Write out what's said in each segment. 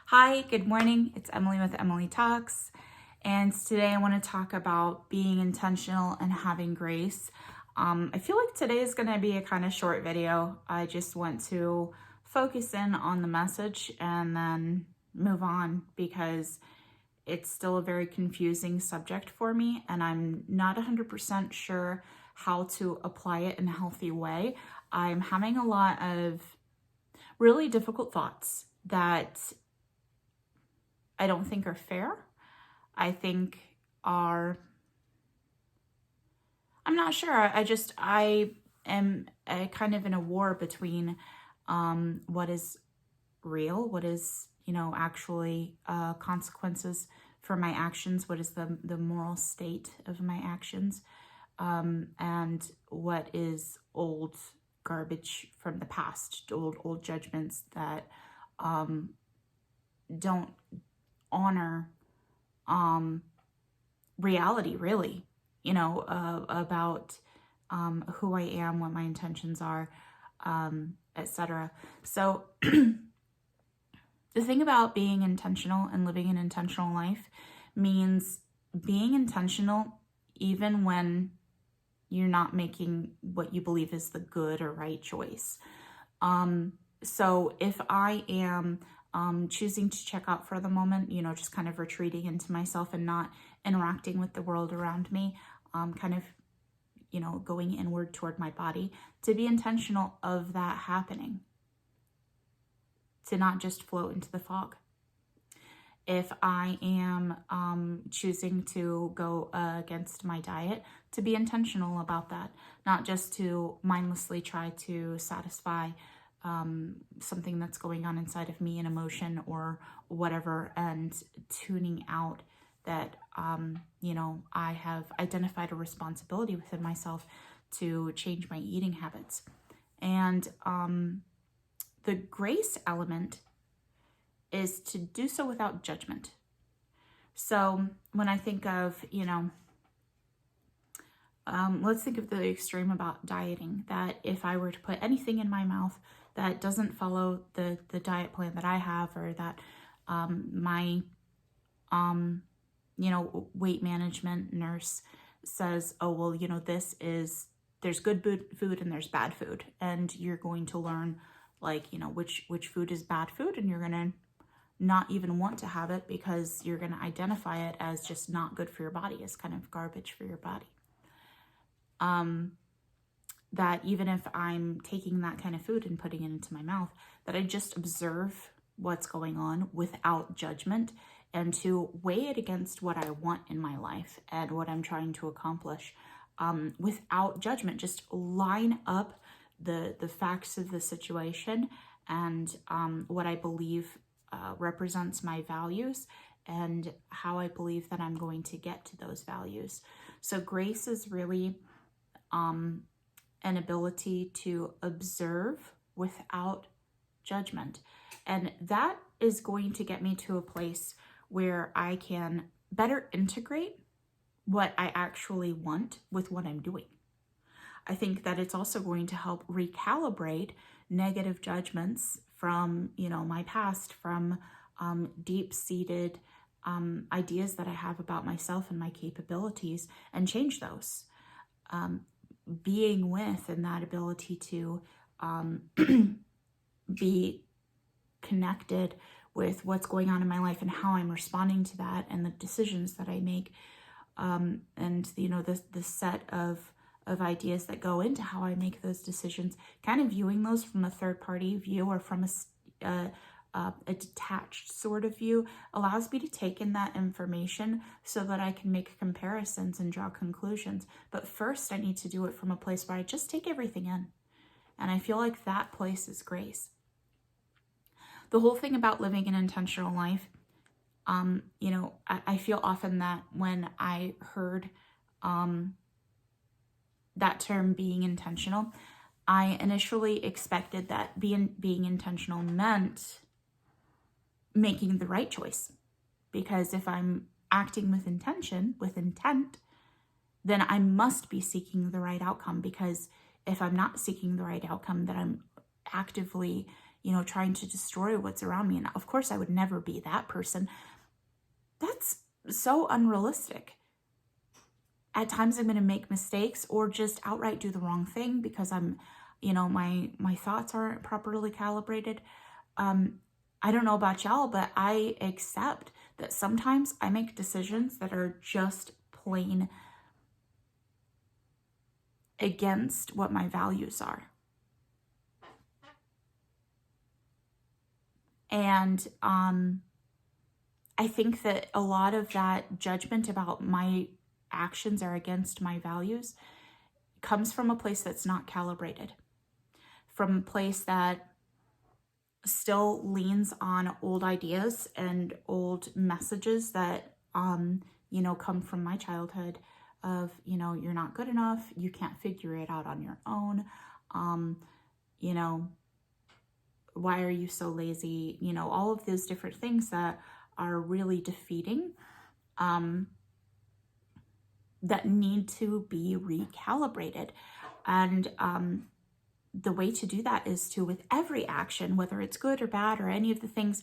Hi, good morning. It's Emily with Emily Talks. And today I want to talk about being intentional and having grace. I feel like today is going to be a kind of short video. I just want to focus in on the message and then move on because it's still a very confusing subject for me and I'm not 100% sure how to apply it in a healthy way. I'm having a lot of really difficult thoughts that I don't think are fair. I think are, I'm not sure. I am kind of in a war between what is real, what is, actually consequences for my actions, what is the moral state of my actions, and what is old garbage from the past, old judgments that don't honor reality, really, about who I am, what my intentions are, etc. So the thing about being intentional and living an intentional life means being intentional even when you're not making what you believe is the good or right choice. So if I am choosing to check out for the moment, just kind of retreating into myself and not interacting with the world around me, kind of, going inward toward my body, to be intentional of that happening, to not just float into the fog. If I am choosing to go against my diet, to be intentional about that, not just to mindlessly try to satisfy something that's going on inside of me, an emotion or whatever, and tuning out that, I have identified a responsibility within myself to change my eating habits. And the grace element is to do so without judgment. So when I think of, let's think of the extreme about dieting, that if I were to put anything in my mouth that doesn't follow the diet plan that I have, or that my, weight management nurse says, oh, well, there's good food and there's bad food. And you're going to learn which food is bad food, and you're going to not even want to have it because you're going to identify it as just not good for your body, as kind of garbage for your body. That even if I'm taking that kind of food and putting it into my mouth, that I just observe what's going on without judgment, and to weigh it against what I want in my life and what I'm trying to accomplish, without judgment. Just line up the facts of the situation and what I believe represents my values and how I believe that I'm going to get to those values. So grace is really an ability to observe without judgment. And that is going to get me to a place where I can better integrate what I actually want with what I'm doing. I think that it's also going to help recalibrate negative judgments from, my past, from deep-seated ideas that I have about myself and my capabilities, and change those. Being with, and that ability to be connected with what's going on in my life and how I'm responding to that, and the decisions that I make, and the set of ideas that go into how I make those decisions, kind of viewing those from a third party view, or from a detached sort of view, allows me to take in that information so that I can make comparisons and draw conclusions. But first, I need to do it from a place where I just take everything in. And I feel like that place is grace. The whole thing about living an intentional life, I feel often that when I heard that term, being intentional, I initially expected that being intentional meant making the right choice. Because if I'm acting with intention, with intent, then I must be seeking the right outcome. Because if I'm not seeking the right outcome, then I'm actively, trying to destroy what's around me. And of course, I would never be that person. That's so unrealistic. At times I'm going to make mistakes or just outright do the wrong thing because I'm, my thoughts aren't properly calibrated. I don't know about y'all, but I accept that sometimes I make decisions that are just plain against what my values are. And I think that a lot of that judgment about my actions are against my values comes from a place that's not calibrated, from a place that still leans on old ideas and old messages that, come from my childhood of, you're not good enough, you can't figure it out on your own, why are you so lazy? All of those different things that are really defeating, that need to be recalibrated. And the way to do that is to, with every action, whether it's good or bad or any of the things,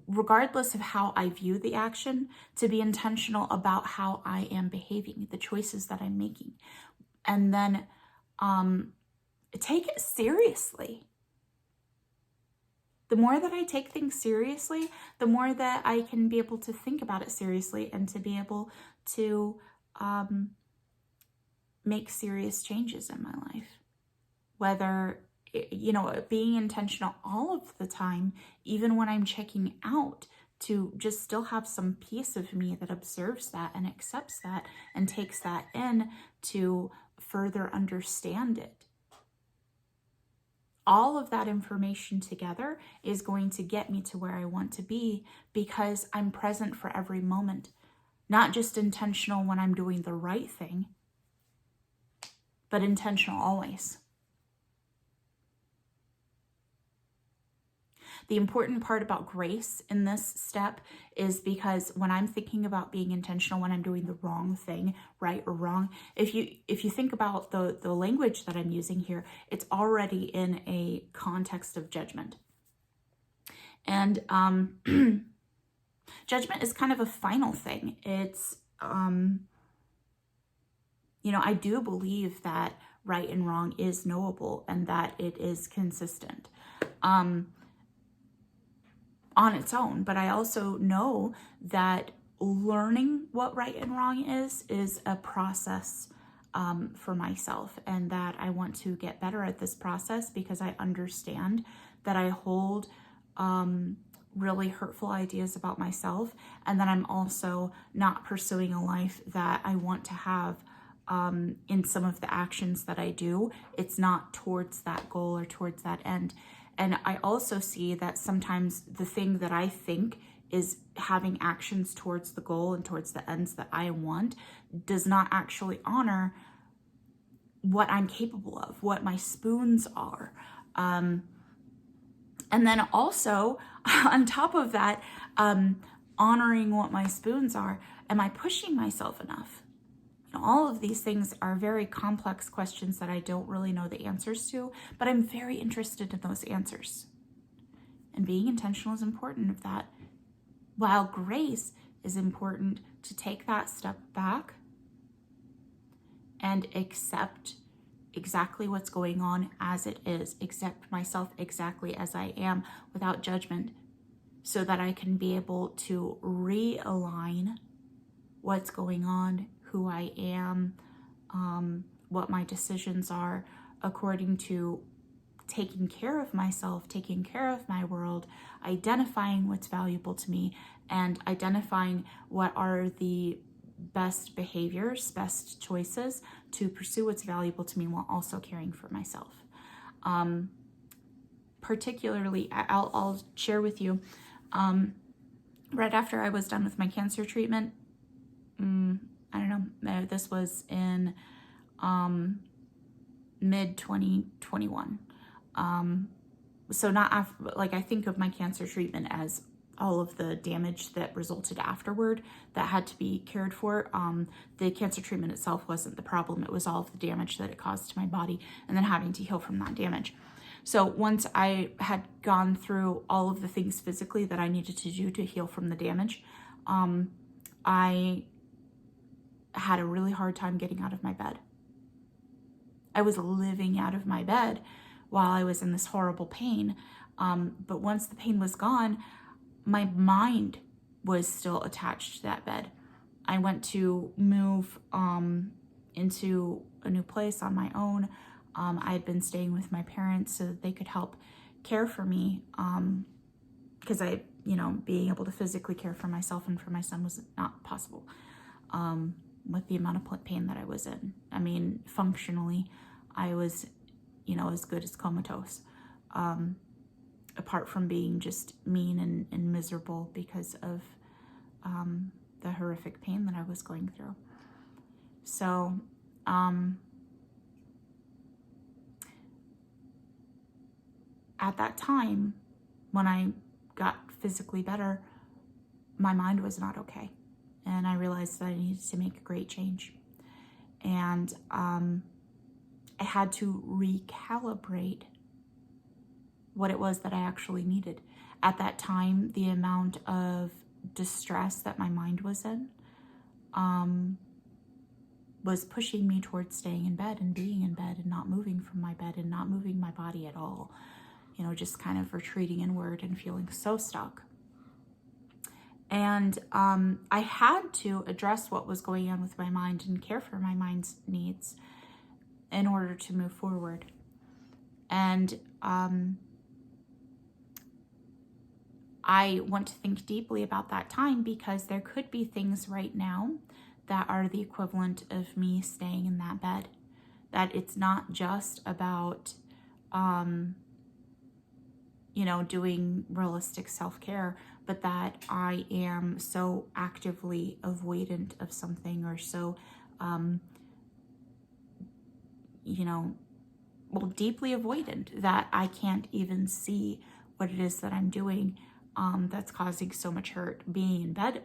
regardless of how I view the action, to be intentional about how I am behaving, the choices that I'm making. And then take it seriously. The more that I take things seriously, the more that I can be able to think about it seriously and to be able to make serious changes in my life. Whether, being intentional all of the time, even when I'm checking out, to just still have some piece of me that observes that and accepts that and takes that in to further understand it. All of that information together is going to get me to where I want to be because I'm present for every moment. Not just intentional when I'm doing the right thing, but intentional always. The important part about grace in this step is because when I'm thinking about being intentional when I'm doing the wrong thing, right or wrong, if you think about the language that I'm using here, it's already in a context of judgment. And judgment is kind of a final thing. It's, I do believe that right and wrong is knowable and that it is consistent. On its own, but I also know that learning what right and wrong is a process for myself, and that I want to get better at this process because I understand that I hold really hurtful ideas about myself, and that I'm also not pursuing a life that I want to have. In some of the actions that I do, it's not towards that goal or towards that end. And I also see that sometimes the thing that I think is having actions towards the goal and towards the ends that I want does not actually honor what I'm capable of, what my spoons are. And then also, on top of that, honoring what my spoons are, am I pushing myself enough? All of these things are very complex questions that I don't really know the answers to, but I'm very interested in those answers. And being intentional is important of that. While grace is important to take that step back and accept exactly what's going on as it is, accept myself exactly as I am without judgment, so that I can be able to realign what's going on, who I am, what my decisions are, according to taking care of myself, taking care of my world, identifying what's valuable to me, and identifying what are the best behaviors, best choices to pursue what's valuable to me while also caring for myself. Particularly, I'll share with you, right after I was done with my cancer treatment, I don't know, this was in mid 2021. So not after, like, I think of my cancer treatment as all of the damage that resulted afterward that had to be cared for. The cancer treatment itself wasn't the problem. It was all of the damage that it caused to my body and then having to heal from that damage. So once I had gone through all of the things physically that I needed to do to heal from the damage, I had a really hard time getting out of my bed. I was living out of my bed while I was in this horrible pain. But once the pain was gone, my mind was still attached to that bed. I went to move into a new place on my own. I had been staying with my parents so that they could help care for me, because being able to physically care for myself and for my son was not possible with the amount of pain that I was in. I mean, functionally, I was, as good as comatose, apart from being just mean and miserable because of the horrific pain that I was going through. So, at that time, when I got physically better, my mind was not okay. And I realized that I needed to make a great change. And I had to recalibrate what it was that I actually needed. At that time, the amount of distress that my mind was in was pushing me towards staying in bed and being in bed and not moving from my bed and not moving my body at all. Just kind of retreating inward and feeling so stuck. And I had to address what was going on with my mind and care for my mind's needs in order to move forward. And I want to think deeply about that time, because there could be things right now that are the equivalent of me staying in that bed. That it's not just about, doing realistic self-care, but that I am so actively avoidant of something, or so, deeply avoidant that I can't even see what it is that I'm doing that's causing so much hurt. Being in bed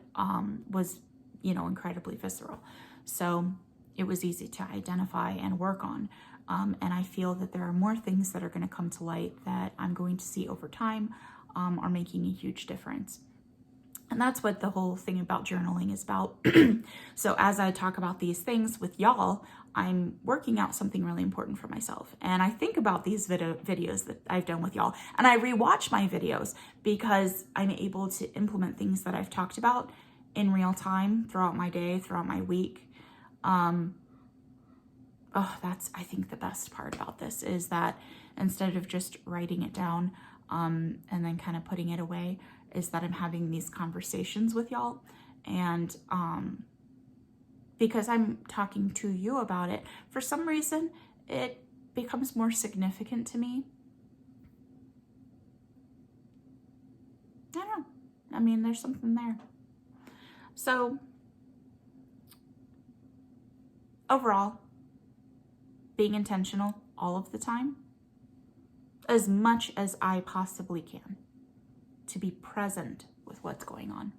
was, incredibly visceral. So it was easy to identify and work on. And I feel that there are more things that are going to come to light that I'm going to see over time are making a huge difference. And that's what the whole thing about journaling is about. So as I talk about these things with y'all, I'm working out something really important for myself. And I think about these videos that I've done with y'all, and I rewatch my videos because I'm able to implement things that I've talked about in real time throughout my day, throughout my week. That's, I think, the best part about this is that instead of just writing it down and then kind of putting it away, is that I'm having these conversations with y'all. And because I'm talking to you about it, for some reason, it becomes more significant to me. I don't know. I mean, there's something there. So, overall, being intentional all of the time, as much as I possibly can, to be present with what's going on,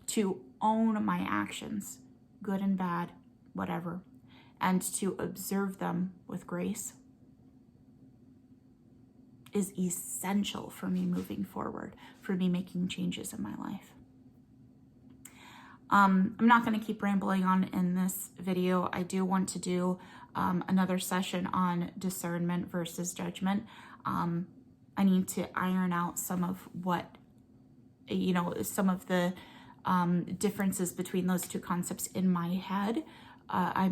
to own my actions, good and bad, whatever, and to observe them with grace is essential for me moving forward, for me making changes in my life. I'm not going to keep rambling on in this video. I do want to do another session on discernment versus judgment. I need to iron out some of what, some of the differences between those two concepts in my head. I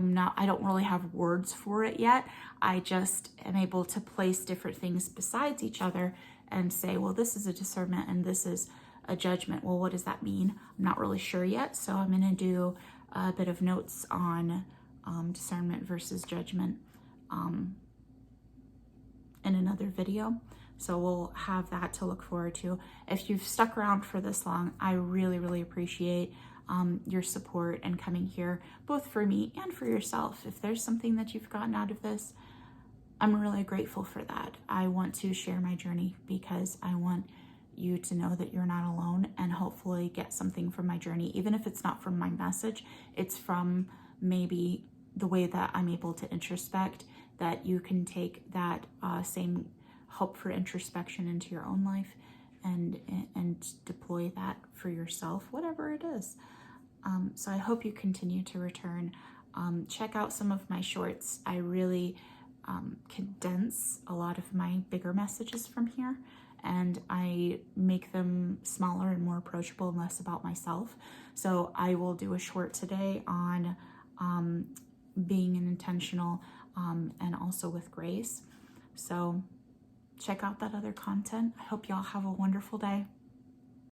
don't really have words for it yet. I just am able to place different things besides each other and say, well, this is a discernment and this is a judgment. Well, what does that mean? I'm not really sure yet. So I'm going to do a bit of notes on discernment versus judgment in another video. So we'll have that to look forward to. If you've stuck around for this long, I really, really appreciate your support and coming here, both for me and for yourself. If there's something that you've gotten out of this, I'm really grateful for that. I want to share my journey because I want you to know that you're not alone and hopefully get something from my journey. Even if it's not from my message, it's from maybe the way that I'm able to introspect, that you can take that same hope for introspection into your own life and deploy that for yourself, whatever it is. So I hope you continue to return. Check out some of my shorts. I really condense a lot of my bigger messages from here, and I make them smaller and more approachable and less about myself. So I will do a short today on being an intentional and also with grace. So check out that other content. I hope y'all have a wonderful day.